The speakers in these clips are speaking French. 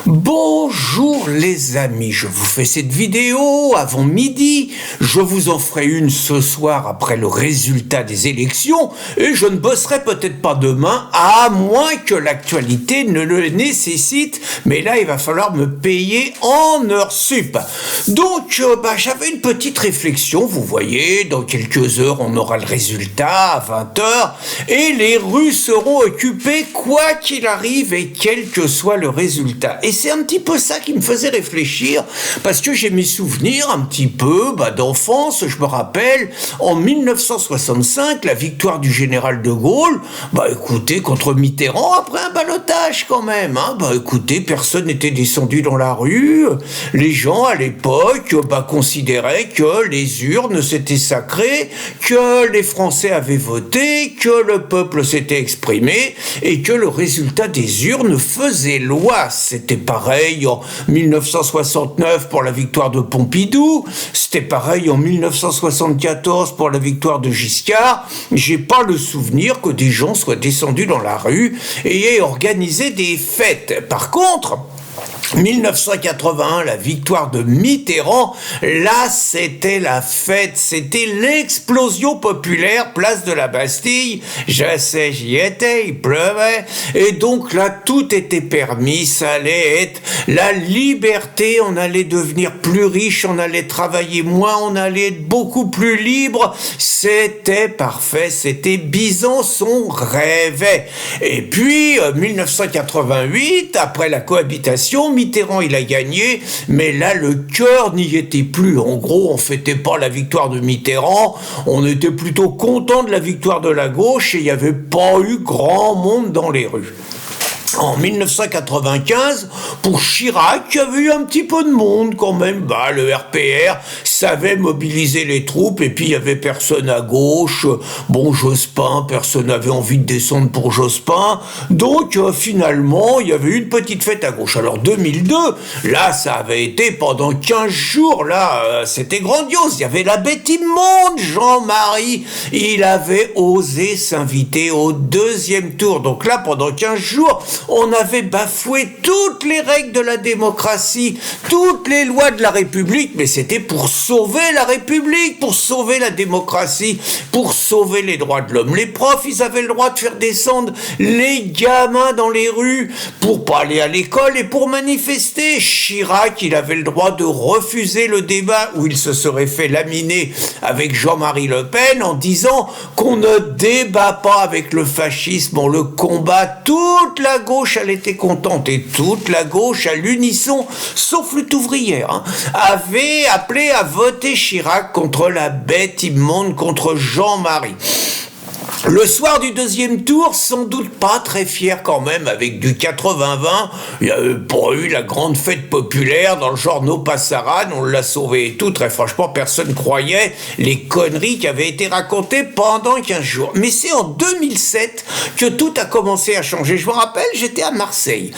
Bonjour les amis, je vous fais cette vidéo avant midi, je vous en ferai une ce soir après le résultat des élections et je ne bosserai peut-être pas demain à moins que l'actualité ne le nécessite, mais là il va falloir me payer en heures sup. Donc j'avais une petite réflexion, vous voyez, dans quelques heures on aura le résultat à 20h et les rues seront occupées quoi qu'il arrive et quel que soit le résultat. Et c'est un petit peu ça qui me faisait réfléchir, parce que j'ai mes souvenirs un petit peu d'enfance. Je me rappelle, en 1965, la victoire du général de Gaulle, écoutez, contre Mitterrand, après un ballotage quand même. Écoutez, personne n'était descendu dans la rue. Les gens, à l'époque, considéraient que les urnes, c'était sacré, que les Français avaient voté, que le peuple s'était exprimé, et que le résultat des urnes faisait loi. C'était pareil en 1969 pour la victoire de Pompidou, c'était pareil en 1974 pour la victoire de Giscard. J'ai pas le souvenir que des gens soient descendus dans la rue et aient organisé des fêtes. Par contre, 1981, la victoire de Mitterrand, là c'était la fête, c'était l'explosion populaire, place de la Bastille, je sais, j'y étais, il pleuvait, et donc là tout était permis, ça allait être la liberté, on allait devenir plus riche, on allait travailler moins, on allait être beaucoup plus libre, c'était parfait, c'était Besançon rêvait. Et puis 1988, après la cohabitation, Mitterrand il a gagné, mais là le cœur n'y était plus. En gros, on fêtait pas la victoire de Mitterrand, on était plutôt content de la victoire de la gauche et il n'y avait pas eu grand monde dans les rues. En 1995, pour Chirac, il y avait eu un petit peu de monde quand même. Le RPR savait mobiliser les troupes et puis il y avait personne à gauche. Jospin, personne n'avait envie de descendre pour Jospin. Donc finalement, il y avait eu une petite fête à gauche. Alors 2002, là, ça avait été pendant 15 jours, là, c'était grandiose. Il y avait la bête immonde, Jean-Marie. Il avait osé s'inviter au deuxième tour. Donc là, pendant 15 jours, on avait bafoué toutes les règles de la démocratie, toutes les lois de la République, mais c'était pour sauver la République, pour sauver la démocratie, pour sauver les droits de l'homme. Les profs, ils avaient le droit de faire descendre les gamins dans les rues pour pas aller à l'école et pour manifester. Chirac, il avait le droit de refuser le débat où il se serait fait laminer avec Jean-Marie Le Pen en disant qu'on ne débat pas avec le fascisme, on le combat. Toute la gauche, elle était contente et toute la gauche, à l'unisson, sauf lutte ouvrière, avait appelé à voter Chirac contre la bête immonde, contre Jean-Marie. Le soir du deuxième tour, sans doute pas très fier quand même, avec du 80-20, il n'y a pas eu la grande fête populaire dans le genre No Passaran, on l'a sauvé et tout, très franchement, personne croyait les conneries qui avaient été racontées pendant 15 jours. Mais c'est en 2007 que tout a commencé à changer. Je me rappelle, j'étais à Marseille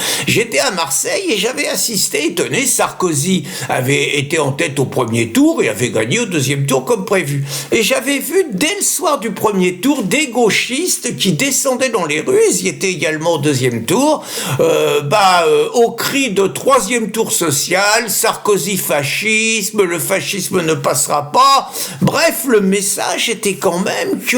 et j'avais assisté, tenez, Sarkozy avait été en tête au premier tour et avait gagné au deuxième tour comme prévu. Et j'avais vu dès le soir du premier tour des gauchistes qui descendaient dans les rues, ils y étaient également au deuxième tour, au cri de troisième tour social, Sarkozy fascisme, le fascisme ne passera pas. Bref, le message était quand même que,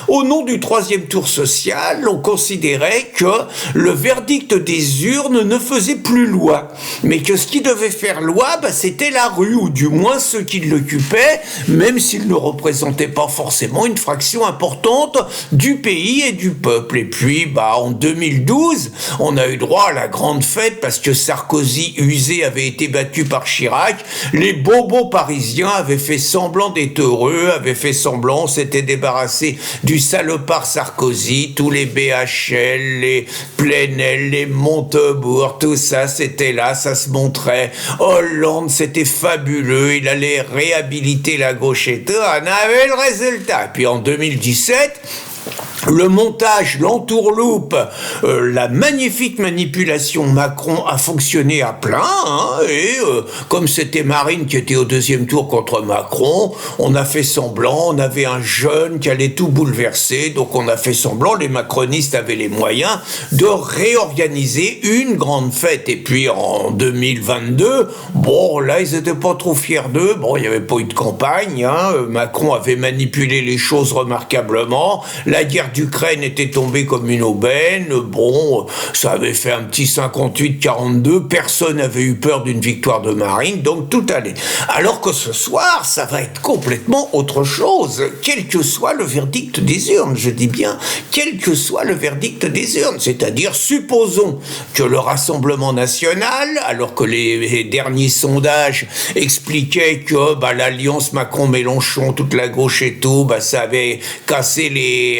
au nom du troisième tour social, on considérait que le verdict des urnes ne faisait plus loi, mais que ce qui devait faire loi, c'était la rue, ou du moins ceux qui l'occupaient, même s'ils ne représentaient pas forcément une fraction importante du pays et du peuple. Et puis, en 2012, on a eu droit à la grande fête parce que Sarkozy, usé, avait été battu par Chirac. Les bobos parisiens avaient fait semblant d'être heureux, avaient fait semblant, s'étaient débarrassés du salopard Sarkozy, tous les BHL, les Plenel, les Montebourg, tout ça, c'était là, ça se montrait. Hollande, c'était fabuleux, il allait réhabiliter la gauche et tout, on avait le résultat. Puis en 2017, le montage, l'entourloupe, la magnifique manipulation Macron a fonctionné à plein, hein, et comme c'était Marine qui était au deuxième tour contre Macron, on a fait semblant, on avait un jeune qui allait tout bouleverser, donc on a fait semblant, les macronistes avaient les moyens de réorganiser une grande fête. Et puis en 2022, bon là ils étaient pas trop fiers d'eux, bon il n'y avait pas eu de campagne, hein, Macron avait manipulé les choses remarquablement, la guerre d'Ukraine était tombée comme une aubaine, bon, ça avait fait un petit 58-42, personne n'avait eu peur d'une victoire de Marine, donc tout allait. Alors que ce soir, ça va être complètement autre chose, quel que soit le verdict des urnes, je dis bien, quel que soit le verdict des urnes, c'est-à-dire, supposons que le Rassemblement national, alors que les derniers sondages expliquaient que l'alliance Macron-Mélenchon, toute la gauche et tout, ça avait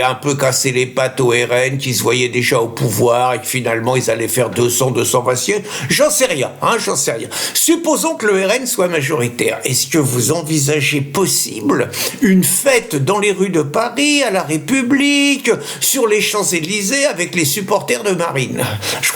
un peu cassé les pattes au RN, qui se voyaient déjà au pouvoir, et que finalement ils allaient faire 220 sièges. J'en sais rien. Supposons que le RN soit majoritaire. Est-ce que vous envisagez possible une fête dans les rues de Paris, à la République, sur les Champs-Élysées, avec les supporters de Marine? Je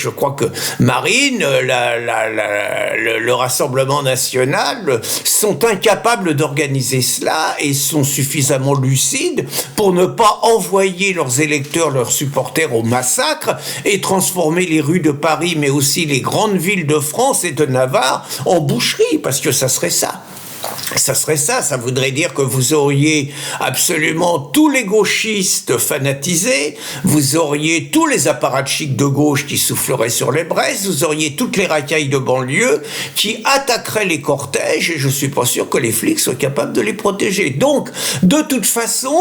crois que Marine, le Rassemblement national, sont incapables d'organiser cela et sont suffisamment lucides pour ne pas envoyer leurs électeurs, leurs supporters au massacre et transformer les rues de Paris, mais aussi les grandes villes de France et de Navarre en boucherie, parce que ça serait ça. Ça voudrait dire que vous auriez absolument tous les gauchistes fanatisés, vous auriez tous les apparatchiks de gauche qui souffleraient sur les braises, vous auriez toutes les racailles de banlieue qui attaqueraient les cortèges, et je suis pas sûr que les flics soient capables de les protéger. Donc, de toute façon,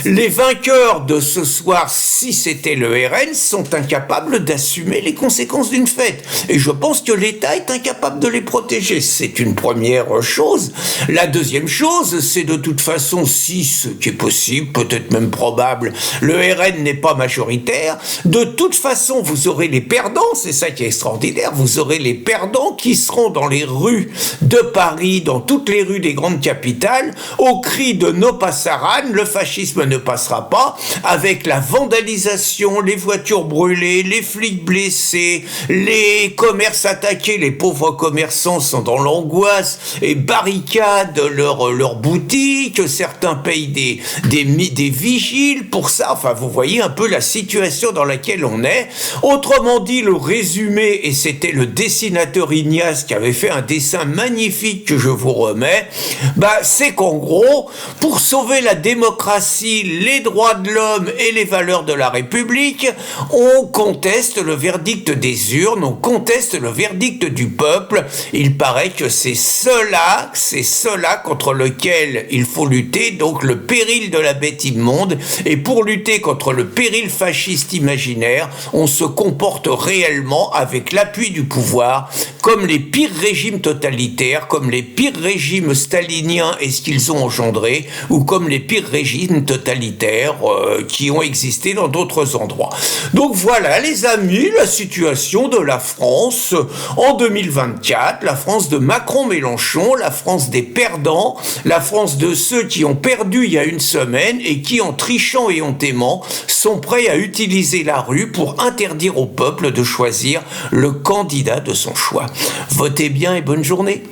les vainqueurs de ce soir, si c'était le RN, sont incapables d'assumer les conséquences d'une fête. Et je pense que l'État est incapable de les protéger. C'est une première chose. La deuxième chose, c'est de toute façon, si ce qui est possible, peut-être même probable, le RN n'est pas majoritaire, de toute façon, vous aurez les perdants, c'est ça qui est extraordinaire, vous aurez les perdants qui seront dans les rues de Paris, dans toutes les rues des grandes capitales, au cri de No passaran, le fascisme ne passera pas, avec la vandalisation, les voitures brûlées, les flics blessés, les commerces attaqués, les pauvres commerçants sont dans l'angoisse et barricadent leurs boutiques, certains payent des vigiles pour ça, enfin vous voyez un peu la situation dans laquelle on est. Autrement dit, le résumé, et c'était le dessinateur Ignace qui avait fait un dessin magnifique que je vous remets, c'est qu'en gros, pour sauver la démocratie, les droits de l'homme et les valeurs de la République, on conteste le verdict des urnes, on conteste le verdict du peuple. Il paraît que c'est cela contre lequel il faut lutter, donc le péril de la bête immonde, et pour lutter contre le péril fasciste imaginaire, on se comporte réellement avec l'appui du pouvoir, comme les pires régimes totalitaires, comme les pires régimes staliniens et ce qu'ils ont engendré, ou comme les pires régimes totalitaires qui ont existé dans d'autres endroits. Donc voilà les amis, la situation de la France en 2024, la France de Macron-Mélenchon, la France des perdants, la France de ceux qui ont perdu il y a une semaine et qui, en trichant et en aimant, sont prêts à utiliser la rue pour interdire au peuple de choisir le candidat de son choix. Votez bien et bonne journée.